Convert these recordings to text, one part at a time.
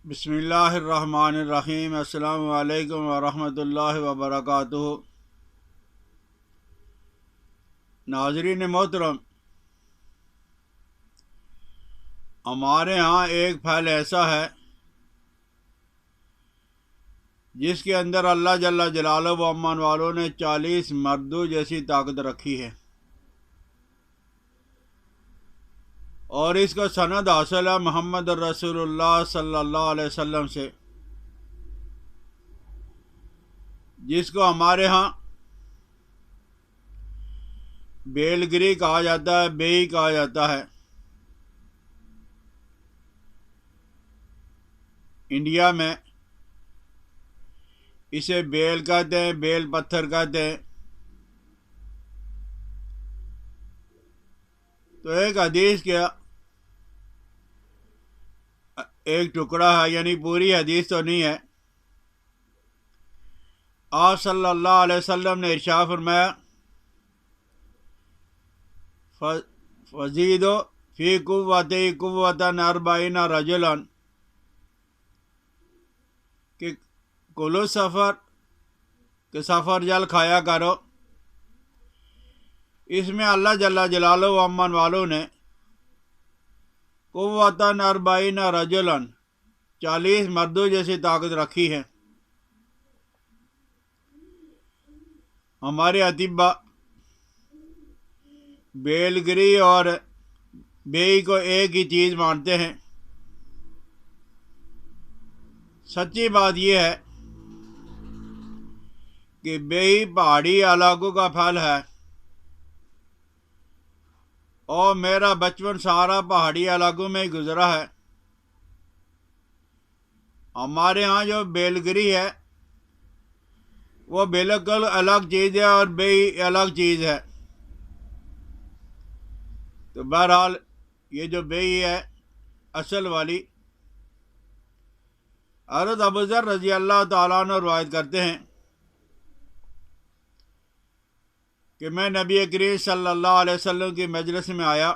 بسم اللہ الرحمن الرحیم۔ السلام علیکم ورحمۃ اللہ وبرکاتہ۔ ناظرین محترم، ہمارے ہاں ایک پھل ایسا ہے جس کے اندر اللہ جل جلالہ و امن والوں نے 40 مردوں جیسی طاقت رکھی ہے، اور اس کا سند حاصل ہے محمد رسول اللہ صلی اللہ علیہ وسلم سے، جس کو ہمارے ہاں بیلگری کہا جاتا ہے، بیئی کہا جاتا ہے۔ انڈیا میں اسے بیل کہتے ہیں، بیل پتھر کہتے ہیں۔ تو ایک حدیث کا ایک ٹکڑا ہے، یعنی پوری حدیث تو نہیں ہے۔ آپ صلی اللہ علیہ وسلم نے ارشاد فرمایا، فزیدو فی قوتی قوتاً 40 رجلاً، کہ کلو سفر کے سفر جل کھایا کرو، اس میں اللہ جل جلالہ و امن والوں نے قوتاً 40 رجلاً 40 مردوں جیسی طاقت رکھی ہے۔ ہمارے اطباء بیلگری اور بیئی کو ایک ہی چیز مانتے ہیں۔ سچی بات یہ ہے کہ بیئی پہاڑی علاقوں کا پھل ہے، اور میرا بچپن سارا پہاڑی علاقوں میں ہی گزرا ہے۔ ہمارے ہاں جو بیلگری ہے وہ بالکل الگ چیز ہے، اور بیئی الگ چیز ہے۔ تو بہرحال یہ جو بیئی ہے اصل والی، حضرت ابوذر رضی اللہ تعالیٰ عنہ روایت کرتے ہیں کہ میں نبی کریم صلی اللہ علیہ وسلم کی مجلس میں آیا،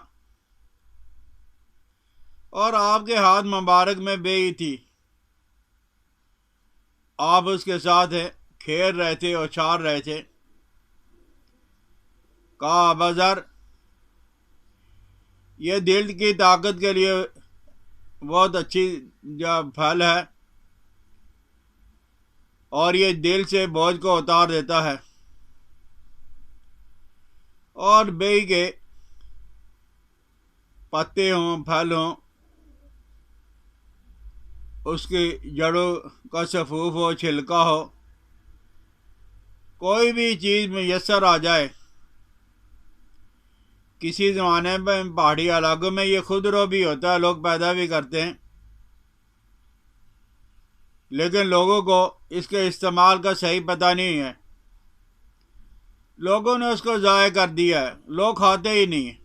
اور آپ کے ہاتھ مبارک میں بیئی تھی۔ آپ اس کے ساتھ کھیل رہے تھے، اچھال رہے تھے۔ کہا، ابوذر، یہ دل کی طاقت کے لیے بہت اچھی پھل ہے، اور یہ دل سے بوجھ کو اتار دیتا ہے۔ اور بیئی کے پتے ہوں، پھل ہوں، اس کی جڑوں کا سفوف ہو، چھلکا ہو، کوئی بھی چیز میسر آ جائے۔ کسی زمانے میں پہاڑی علاقوں میں یہ خودرو بھی ہوتا ہے، لوگ پیدا بھی کرتے ہیں، لیکن لوگوں کو اس کے استعمال کا صحیح پتہ نہیں ہے۔ لوگوں نے اس کو ضائع کر دیا ہے، لوگ کھاتے ہی نہیں ہیں۔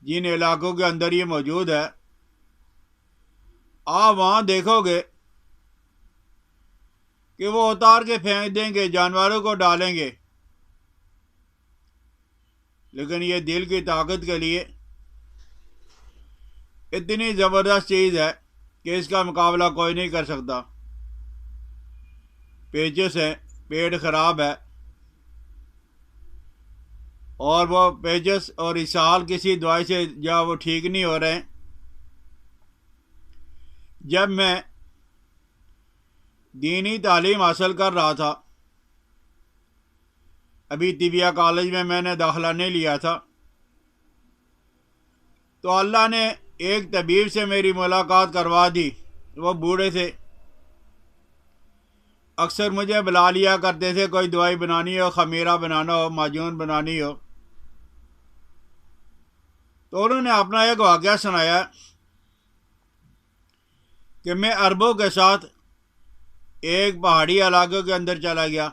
جن علاقوں کے اندر یہ موجود ہے، آپ وہاں دیکھو گے کہ وہ اتار کے پھینک دیں گے، جانوروں کو ڈالیں گے، لیکن یہ دل کی طاقت کے لیے اتنی زبردست چیز ہے کہ اس کا مقابلہ کوئی نہیں کر سکتا۔ پیچس ہے، پیٹ خراب ہے، اور وہ پیچس اور اسہال کسی دوائی سے وہ ٹھیک نہیں ہو رہے ہیں۔ جب میں دینی تعلیم حاصل کر رہا تھا، ابھی طبیہ کالج میں نے داخلہ نہیں لیا تھا، تو اللہ نے ایک طبیب سے میری ملاقات کروا دی۔ وہ بوڑھے تھے، اکثر مجھے بلا لیا کرتے تھے، کوئی دوائی بنانی ہو، خمیرہ بنانا ہو، معجون بنانی ہو۔ تو انہوں نے اپنا ایک واقعہ سنایا کہ میں عربوں کے ساتھ ایک پہاڑی علاقے کے اندر چلا گیا،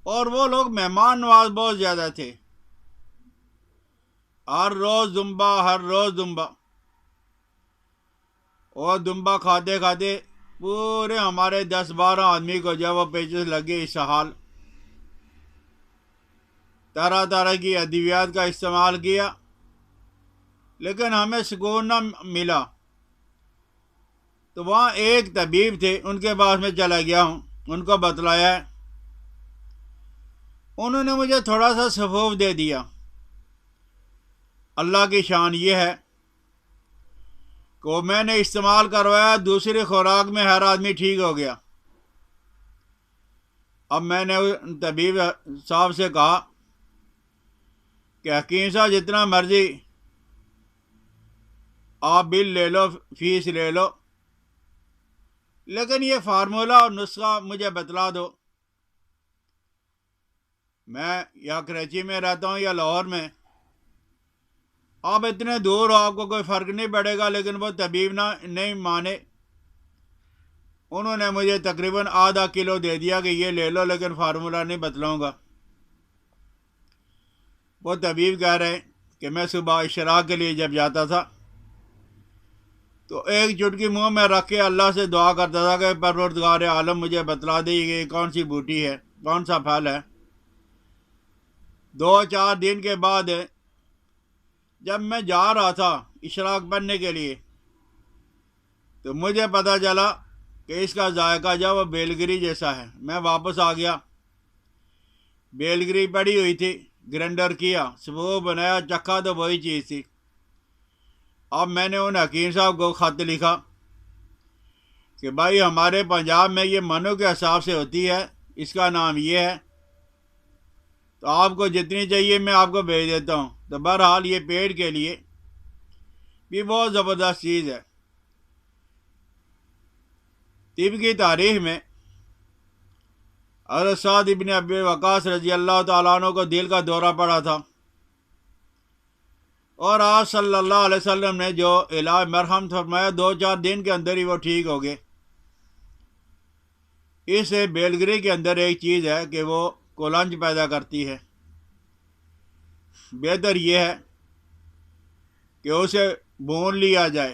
اور وہ لوگ مہمان نواز بہت زیادہ تھے۔ ہر روز دمبا، اور دمبا کھاتے کھاتے پورے ہمارے 10-12 آدمی کو جب وہ پیچس لگے، اسہال، طرح طرح کی ادویات کا استعمال کیا، لیکن ہمیں سکون نہ ملا۔ تو وہاں ایک طبیب تھے، ان کے پاس میں چلا گیا ہوں، ان کو بتلایا ہے، انہوں نے مجھے تھوڑا سا سفوف دے دیا۔ اللہ کی شان یہ ہے کہ وہ میں نے استعمال کروایا، دوسری خوراک میں ہر آدمی ٹھیک ہو گیا۔ اب میں نے طبیب صاحب سے کہا کہ حکیم صاحب جتنا مرضی آپ بل لے لو، فیس لے لو، لیکن یہ فارمولہ اور نسخہ مجھے بتلا دو۔ میں یا کراچی میں رہتا ہوں یا لاہور میں، آپ اتنے دور ہو، آپ کو کوئی فرق نہیں پڑے گا، لیکن وہ طبیب نہیں مانے۔ انہوں نے مجھے تقریباً آدھا کلو دے دیا کہ یہ لے لو، لیکن فارمولہ نہیں بتلاؤں گا۔ وہ طبیب کہہ رہے کہ میں صبح اشراق کے لیے جب جاتا تھا تو ایک چٹکی منہ میں رکھ کے اللہ سے دعا کرتا تھا کہ پروردگار عالم مجھے بتلا دے کہ یہ کون سی بوٹی ہے، کون سا پھل ہے۔ 2-4 دن کے بعد جب میں جا رہا تھا اشراق پڑھنے کے لیے تو مجھے پتہ چلا کہ اس کا ذائقہ جو وہ بیلگری جیسا ہے۔ میں واپس آ گیا، بیلگری پڑی ہوئی تھی، گرینڈر کیا، سبو بنایا، چکھا تو وہی چیز تھی۔ اب میں نے ان حکیم صاحب کو خط لکھا کہ بھائی ہمارے پنجاب میں یہ منو کے حساب سے ہوتی ہے، اس کا نام یہ ہے، تو آپ کو جتنی چاہیے میں آپ کو بھیج دیتا ہوں۔ تو بہرحال یہ پیٹ کے لیے بھی بہت زبردست چیز ہے۔ طب کی تاریخ میں حضرت سعد ابن ابی وقاص رضی اللہ تعالیٰ عنہ کو دل کا دورہ پڑا تھا، اور آپ صلی اللہ علیہ وسلم نے جو علاج مرہم فرمایا 2-4 دن کے اندر ہی وہ ٹھیک ہو گئے۔ اس بیلگری کے اندر ایک چیز ہے کہ وہ کولنج پیدا کرتی ہے۔ بہتر یہ ہے کہ اسے بھون لیا جائے،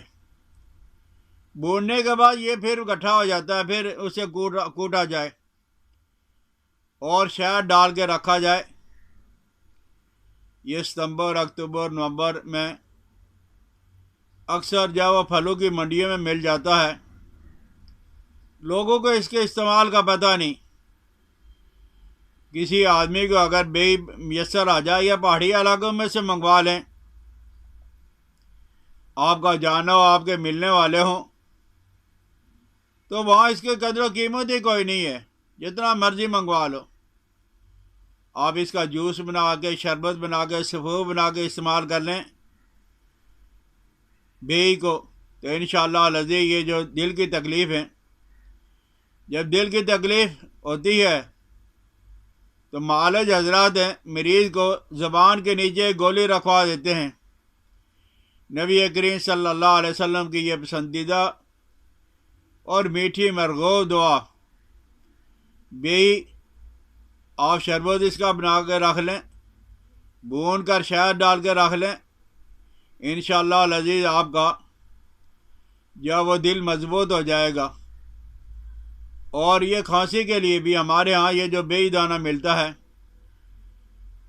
بھوننے کے بعد یہ پھر اکٹھا ہو جاتا ہے، پھر اسے کوٹا جائے اور شہد ڈال کے رکھا جائے۔ یہ ستمبر، اکتوبر، نومبر میں اکثر جب وہ پھلوں کی منڈیوں میں مل جاتا ہے، لوگوں کو اس کے استعمال کا پتہ نہیں۔ کسی آدمی کو اگر بے میسر آ جائے یا پہاڑی علاقوں میں سے منگوا لیں، آپ کا جانا ہو، آپ کے ملنے والے ہوں، تو وہاں اس کی قدر و قیمت ہی کوئی نہیں ہے، جتنا مرضی منگوا لو۔ آپ اس کا جوس بنا کے، شربت بنا کے، سفو بنا کے استعمال کر لیں بیئی کو، تو انشاءاللہ العزیز یہ جو دل کی تکلیف ہے، جب دل کی تکلیف ہوتی ہے تو معالج حضرات ہیں مریض کو زبان کے نیچے گولی رکھوا دیتے ہیں۔ نبی کریم صلی اللہ علیہ وسلم کی یہ پسندیدہ اور میٹھی مرغوب دعا، بیئی آپ شربت اس کا بنا کے رکھ لیں، بھون کر شہد ڈال کے رکھ لیں، انشاءاللہ العزیز آپ کا جو وہ دل مضبوط ہو جائے گا۔ اور یہ کھانسی کے لیے بھی ہمارے ہاں یہ جو بیئی دانہ ملتا ہے،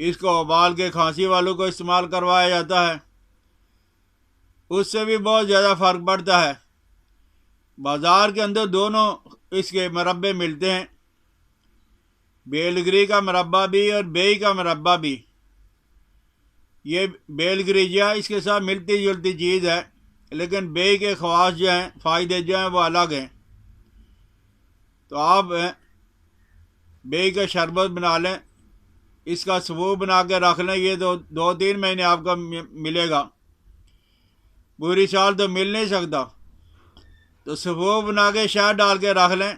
اس کو ابال کے کھانسی والوں کو استعمال کروایا جاتا ہے، اس سے بھی بہت زیادہ فرق پڑتا ہے۔ بازار کے اندر دونوں اس کے مربے ملتے ہیں، بیلگری کا مربع بھی اور بیئی کا مربع بھی۔ یہ بیلگریجیا اس کے ساتھ ملتی جلتی چیز ہے، لیکن بیئی کے خواص جو ہیں، فائدے جو ہیں، وہ الگ ہیں۔ تو آپ بیئی کا شربت بنا لیں، اس کا سبو بنا کے رکھ لیں، یہ تو 2-3 مہینے آپ کو ملے گا، پوری سال تو مل نہیں سکتا۔ تو سبو بنا کے شہد ڈال کے رکھ لیں،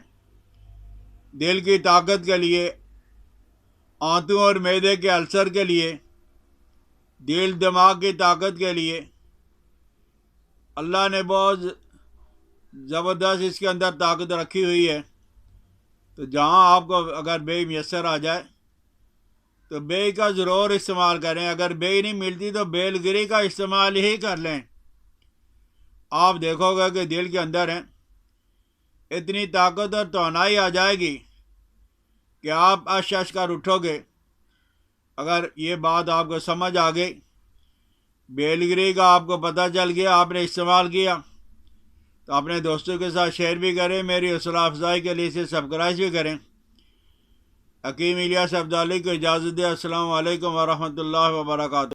دل کی طاقت کے لیے، آنتوں اور معدے کے السر کے لیے، دل دماغ کی طاقت کے لیے۔ اللہ نے بہت زبردست اس کے اندر طاقت رکھی ہوئی ہے۔ تو جہاں آپ کو اگر بیئی میسر آ جائے تو بیئی کا ضرور استعمال کریں۔ اگر بیئی نہیں ملتی تو بیلگری کا استعمال ہی کر لیں۔ آپ دیکھو گے کہ دل کے اندر ہے اتنی طاقت اور توانائی آ جائے گی کہ آپ اش کر اٹھو گے۔ اگر یہ بات آپ کو سمجھ آ گئی بیلگری کا آپ کو پتہ چل گیا، آپ نے استعمال کیا، تو اپنے دوستوں کے ساتھ شیئر بھی کریں، میری حوصلہ افزائی کے لیے اسے سبسکرائب بھی کریں۔ حکیم الیاس عبدالی کو اجازت دے۔ السلام علیکم ورحمۃ اللہ وبرکاتہ۔